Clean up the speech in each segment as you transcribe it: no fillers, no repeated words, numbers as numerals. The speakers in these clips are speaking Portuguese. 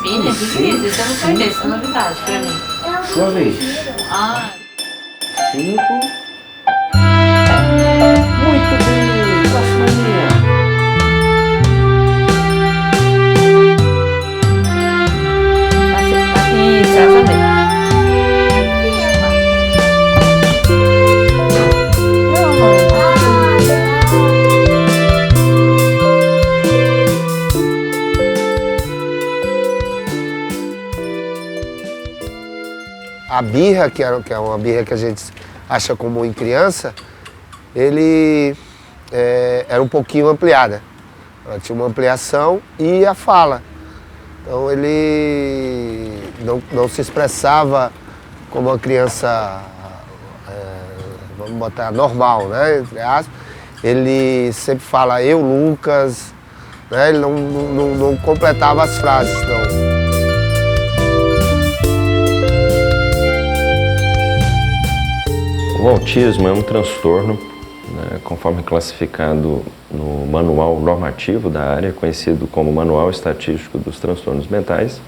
espinha? Que difícil, isso eu não conheço, isso é novidade pra mim. Sua vez. Ah. 5. Muito bem, próxima linha. Isso, essa mesmo. A birra, que é uma birra que a gente acha comum em criança, ele era um pouquinho ampliada. Ela tinha uma ampliação e a fala. Então ele não se expressava como uma criança, vamos botar, normal, né? Entre aspas. Ele sempre fala eu, Lucas, né? Ele não completava as frases, não. O autismo é um transtorno, né, conforme classificado no manual normativo da área, conhecido como Manual Estatístico dos Transtornos Mentais,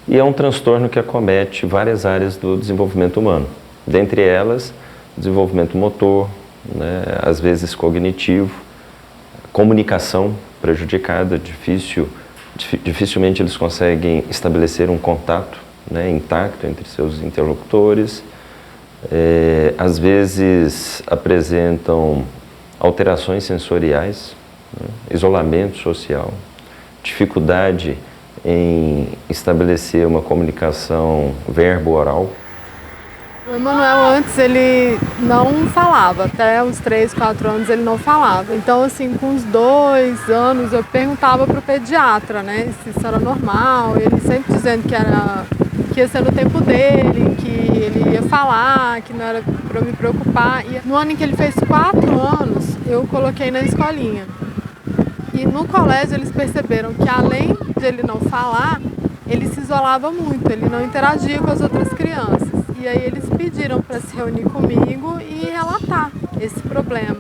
e é um transtorno que acomete várias áreas do desenvolvimento humano, dentre elas, desenvolvimento motor, né, às vezes cognitivo, comunicação prejudicada, dificilmente eles conseguem estabelecer um contato, né, intacto entre seus interlocutores. Às vezes apresentam alterações sensoriais, né, isolamento social, dificuldade em estabelecer uma comunicação verbo-oral. O Emanuel antes ele não falava, até uns 3, 4 anos ele não falava. Então assim, com uns 2 anos eu perguntava para o pediatra, né, se isso era normal, ele sempre dizendo que ia ser no tempo dele, que ele ia falar, que não era para eu me preocupar. E no ano em que ele fez 4 anos, eu coloquei na escolinha. E no colégio eles perceberam que além de ele não falar, ele se isolava muito, ele não interagia com as outras crianças. E aí eles pediram para se reunir comigo e relatar esse problema.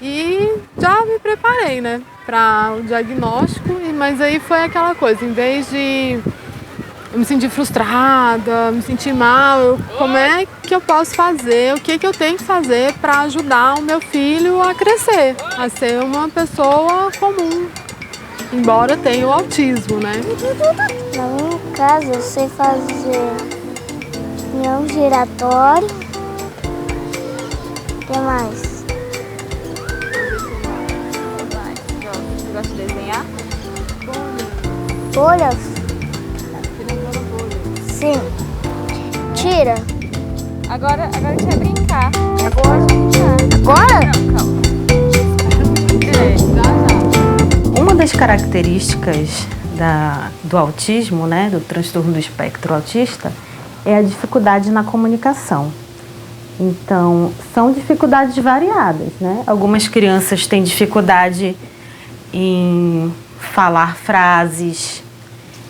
E já me preparei, né, para o diagnóstico, mas aí foi aquela coisa, em vez de eu me senti frustrada, me senti mal, como é que eu posso fazer, o que eu tenho que fazer para ajudar o meu filho a crescer, a ser uma pessoa comum, embora tenha o autismo, né? Na minha casa eu sei fazer peão giratório. O que mais? Você gosta de desenhar? Folhas? Sim. Tira. Agora a gente vai brincar. Agora? Não, calma. Uma das características do autismo, né, do transtorno do espectro autista, é a dificuldade na comunicação. Então, são dificuldades variadas, né? Algumas crianças têm dificuldade em falar frases,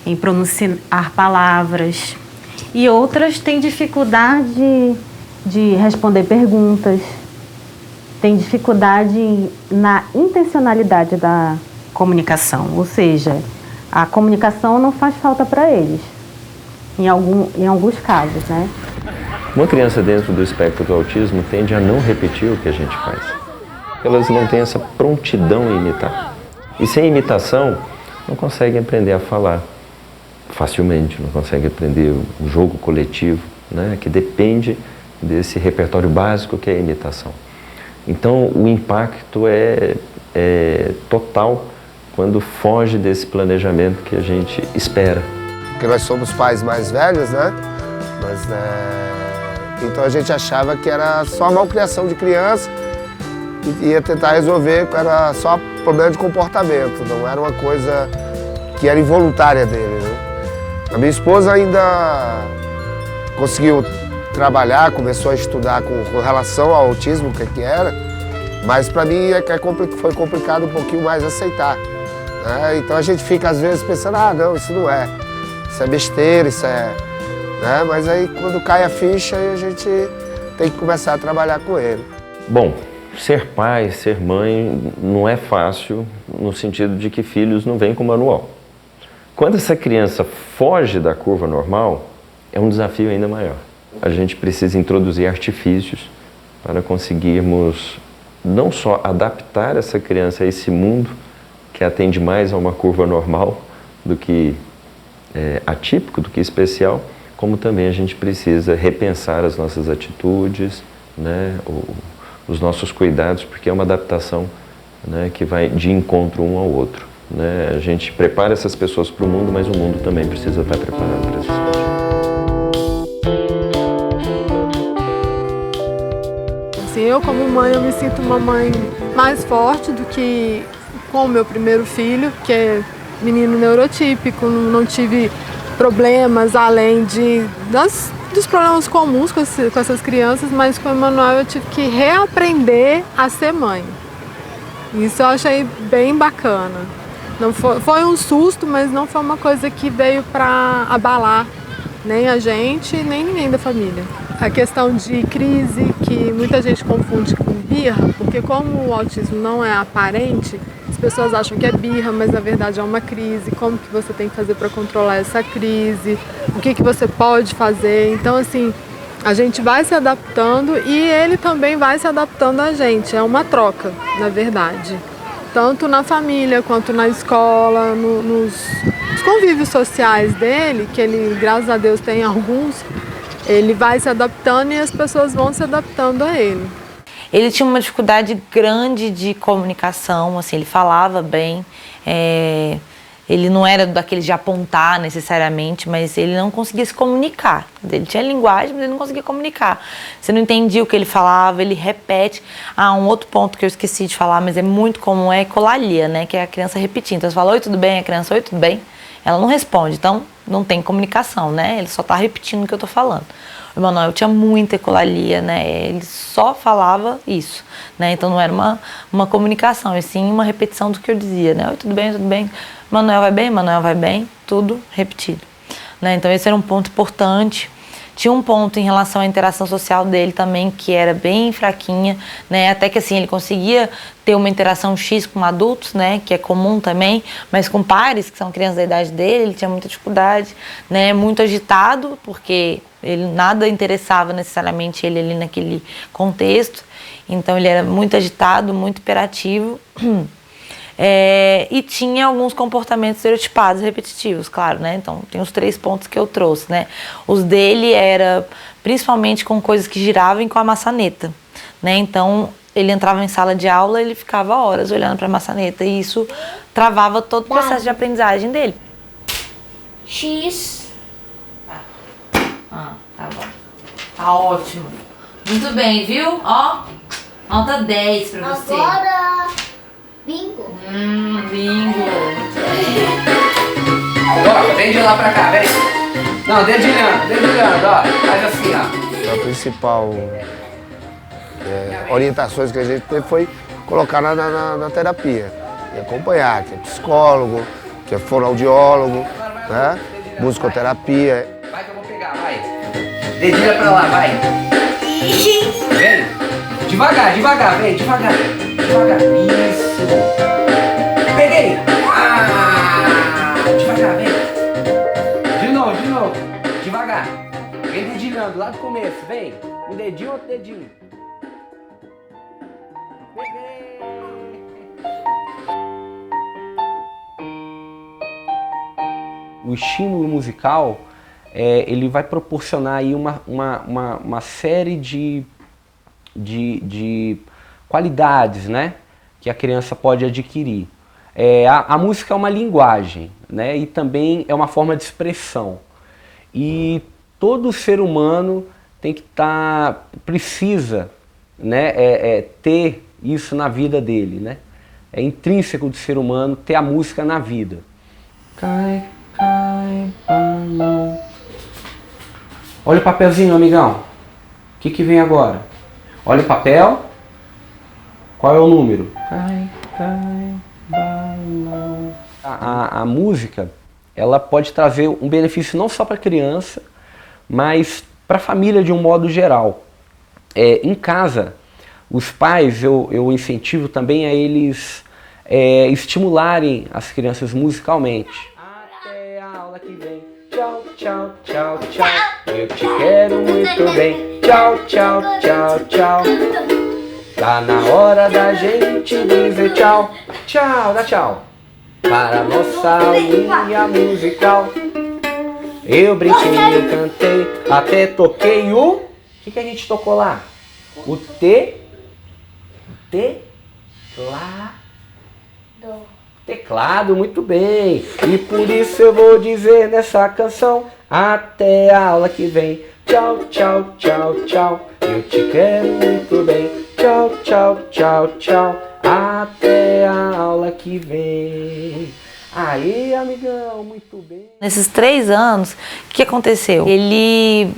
em pronunciar palavras, e outras têm dificuldade de responder perguntas, têm dificuldade na intencionalidade da comunicação, ou seja, a comunicação não faz falta para eles, em alguns casos, né? Uma criança dentro do espectro do autismo tende a não repetir o que a gente faz. Elas não têm essa prontidão em imitar. E sem imitação, não conseguem aprender a falar facilmente, não conseguem aprender o jogo coletivo, né, que depende desse repertório básico que é a imitação. Então, o impacto é total quando foge desse planejamento que a gente espera. Porque nós somos pais mais velhos, né? Então a gente achava que era só malcriação de criança e ia tentar resolver, era só problema de comportamento, não era uma coisa que era involuntária dele, né? A minha esposa ainda conseguiu trabalhar, começou a estudar com relação ao autismo, o que era, mas para mim foi complicado um pouquinho mais aceitar, né? Então a gente fica às vezes pensando, não, isso não é, isso é besteira, isso é... Né? Mas aí quando cai a ficha, aí a gente tem que começar a trabalhar com ele. Bom, ser pai, ser mãe não é fácil no sentido de que filhos não vêm com manual. quando essa criança foge da curva normal, é um desafio ainda maior. A gente precisa introduzir artifícios para conseguirmos não só adaptar essa criança a esse mundo que atende mais a uma curva normal do que atípico, do que especial, como também a gente precisa repensar as nossas atitudes, né, os nossos cuidados, porque é uma adaptação, né, que vai de encontro um ao outro. Né? A gente prepara essas pessoas para o mundo, mas o mundo também precisa estar preparado para essas pessoas. Assim, eu como mãe, eu me sinto uma mãe mais forte do que com o meu primeiro filho, que é menino neurotípico, não tive problemas além dos problemas comuns com essas crianças, mas com o Emanuel eu tive que reaprender a ser mãe. Isso eu achei bem bacana. Não foi um susto, mas não foi uma coisa que veio para abalar nem a gente, nem ninguém da família. A questão de crise, que muita gente confunde com birra, porque como o autismo não é aparente, as pessoas acham que é birra, mas na verdade é uma crise. Como que você tem que fazer para controlar essa crise? O que você pode fazer? Então, assim, a gente vai se adaptando e ele também vai se adaptando a gente. É uma troca, na verdade. Tanto na família quanto na escola, nos convívios sociais dele, que ele, graças a Deus, tem alguns, ele vai se adaptando e as pessoas vão se adaptando a ele. Ele tinha uma dificuldade grande de comunicação, assim, ele falava bem, ele não era daquele de apontar necessariamente, mas ele não conseguia se comunicar. Ele tinha linguagem, mas ele não conseguia comunicar. Você não entendia o que ele falava, ele repete. Um outro ponto que eu esqueci de falar, mas é muito comum, é ecolalia, né? Que é a criança repetindo. Então você fala, oi, tudo bem? A criança, oi, tudo bem? Ela não responde, então não tem comunicação, né? Ele só está repetindo o que eu estou falando. O Emanuel tinha muita ecolalia, né? Ele só falava isso, né? Então não era uma comunicação, e sim uma repetição do que eu dizia, né? Oi, tudo bem, tudo bem? Emanuel vai bem? Emanuel vai bem? Tudo repetido, né? Então esse era um ponto importante. Tinha um ponto em relação à interação social dele também, que era bem fraquinha, né? Até que assim, ele conseguia ter uma interação X com adultos, né? Que é comum também, mas com pares, que são crianças da idade dele, ele tinha muita dificuldade, né? Muito agitado, porque ele nada interessava necessariamente ele ali naquele contexto. Então ele era muito agitado, muito hiperativo. E tinha alguns comportamentos estereotipados, repetitivos, claro, né? Então, tem os 3 pontos que eu trouxe, né? Os dele era principalmente com coisas que giravam e com a maçaneta, né? Então, ele entrava em sala de aula, ele ficava horas olhando para a maçaneta e isso travava todo o processo de aprendizagem dele. X. Tá bom. Tá ótimo. Muito bem, viu? Ó, nota 10 pra você. Agora, bingo. Bingo. Ó, vem de lá pra cá, vem. Não, dedilhando, ó. Faz assim, ó. A principal orientações que a gente teve foi colocar na terapia. E acompanhar, que é psicólogo, que é fonoaudiólogo, né? Musicoterapia. Vai que eu vou pegar, vai. Dedilha pra lá, vai. Vem. Devagar, vem, devagar. Isso. Peguei. Devagar, vem. De novo. Devagar. Vem dedilhando lá do começo, vem. Um dedinho, outro dedinho. Peguei. O estímulo musical, ele vai proporcionar aí uma série de qualidades, né, que a criança pode adquirir. A música é uma linguagem, né, e também é uma forma de expressão. E todo ser humano tem que precisa, né, ter isso na vida dele, né? É intrínseco do ser humano ter a música na vida. Cai, balão. Olha o papelzinho, amigão. O que vem agora? Olha o papel. Qual é o número? Cai, balão. A música, ela pode trazer um benefício não só para a criança, mas para a família de um modo geral. Em casa, os pais, eu incentivo também a eles estimularem as crianças musicalmente. Até aula que vem. Tchau, tchau, tchau, tchau. Eu te quero muito bem. Tchau, tchau, tchau, tchau. Tá na hora da gente dizer tchau. Tchau, dá tchau. Para a nossa aulinha musical. Eu brinquei, eu cantei, até toquei o... que a gente tocou lá? O teclado, muito bem. E por isso eu vou dizer nessa canção, até a aula que vem. Tchau, tchau, tchau, tchau. Eu te quero muito bem. Tchau, tchau, tchau, tchau. Até a aula que vem. Aí, amigão, muito bem. Nesses 3 anos, o que aconteceu? Ele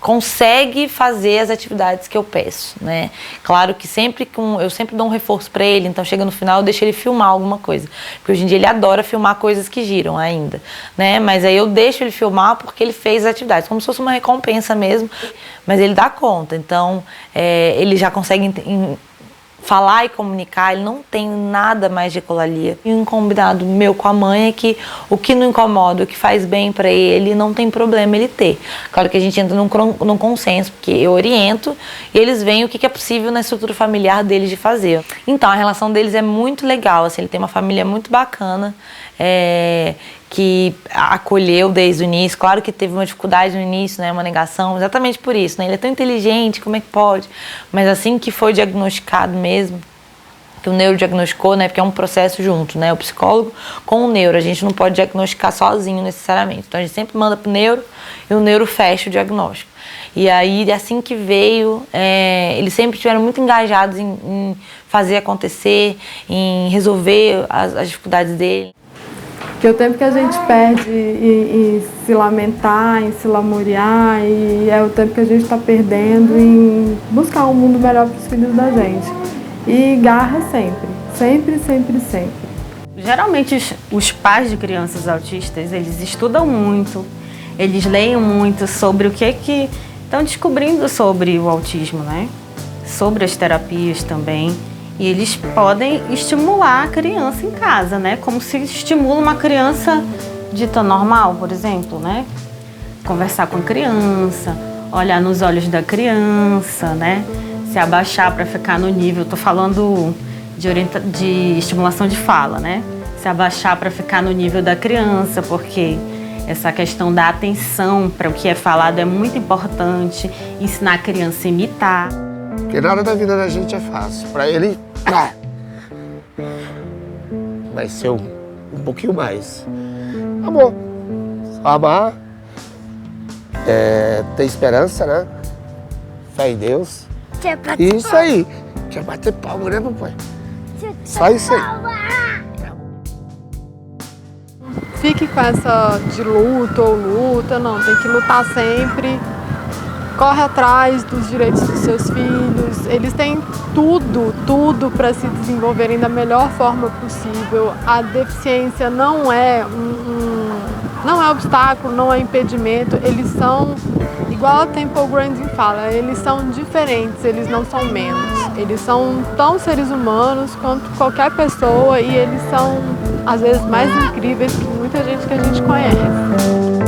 consegue fazer as atividades que eu peço, né? Claro que eu sempre dou um reforço para ele, então chega no final eu deixo ele filmar alguma coisa, porque hoje em dia ele adora filmar coisas que giram ainda, né? Mas aí eu deixo ele filmar porque ele fez as atividades, como se fosse uma recompensa mesmo, mas ele dá conta, então ele já consegue falar e comunicar, ele não tem nada mais de ecolalia. E um combinado meu com a mãe é que o que não incomoda, o que faz bem para ele, não tem problema ele ter. Claro que a gente entra num consenso, porque eu oriento e eles veem o que é possível na estrutura familiar deles de fazer. Então, a relação deles é muito legal, assim, ele tem uma família muito bacana, que acolheu desde o início. Claro que teve uma dificuldade no início, né, uma negação, exatamente por isso, né? Ele é tão inteligente, como é que pode? Mas assim que foi diagnosticado mesmo, que o neuro diagnosticou, né, porque é um processo junto, né, o psicólogo com o neuro, a gente não pode diagnosticar sozinho necessariamente, então a gente sempre manda pro neuro e o neuro fecha o diagnóstico. E aí, assim que veio, eles sempre estiveram muito engajados em fazer acontecer, em resolver as dificuldades dele. Que o tempo que a gente perde em se lamentar, em se lamuriar, e é o tempo que a gente está perdendo em buscar um mundo melhor para os filhos da gente. E garra sempre, sempre, sempre, sempre. Geralmente os pais de crianças autistas, eles estudam muito, eles leem muito sobre o que estão descobrindo sobre o autismo, né? Sobre as terapias também. E eles podem estimular a criança em casa, né? Como se estimula uma criança dita normal, por exemplo, né? Conversar com a criança, olhar nos olhos da criança, né? Se abaixar para ficar no nível, estou falando de estimulação de fala, né? Se abaixar para ficar no nível da criança, porque essa questão da atenção para o que é falado é muito importante, ensinar a criança a imitar. Porque nada da vida da gente é fácil. Para ele, vai ser um pouquinho mais. Amor, só amar, ter esperança, né? Fé em Deus. E isso aí. Quer bater palma, né, papai? Só isso aí. Fique com essa de luta ou luta, não, tem que lutar sempre. Corre atrás dos direitos dos seus filhos, eles têm tudo para se desenvolverem da melhor forma possível. A deficiência não é não é obstáculo, não é impedimento, eles são, igual a Temple Grandin fala, eles são diferentes, eles não são menos. Eles são tão seres humanos quanto qualquer pessoa e eles são, às vezes, mais incríveis que muita gente que a gente conhece.